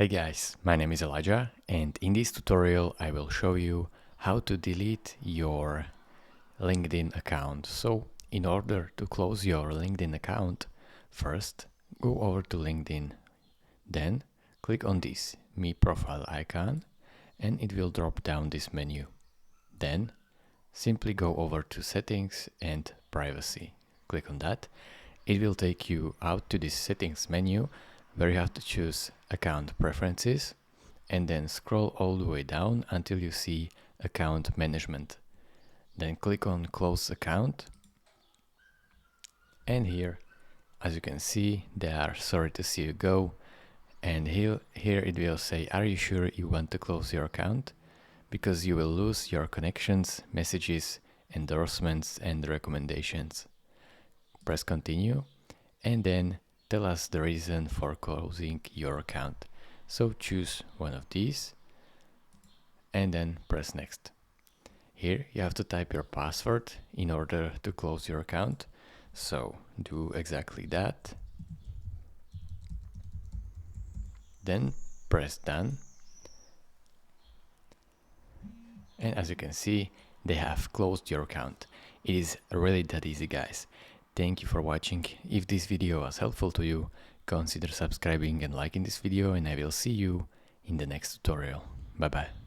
Hey guys, my name is Elijah, and in this tutorial I will show you how to delete your LinkedIn account. So in order to close your LinkedIn account, first go over to LinkedIn, then click on this Me Profile icon and it will drop down this menu. Then simply go over to Settings and Privacy. Click on that. It will take you out to this Settings menu where you have to choose Account Preferences and then scroll all the way down until you see Account Management. Then click on Close Account, and here, as you can see, they are sorry to see you go, and here it will say, are you sure you want to close your account? Because you will lose your connections, messages, endorsements and recommendations. Press continue and then tell us the reason for closing your account. So choose one of these and then press next. Here you have to type your password in order to close your account. So do exactly that. Then press done. And as you can see, they have closed your account. It is really that easy, guys. Thank you for watching. If this video was helpful to you, consider subscribing and liking this video, and I will see you in the next tutorial. Bye bye.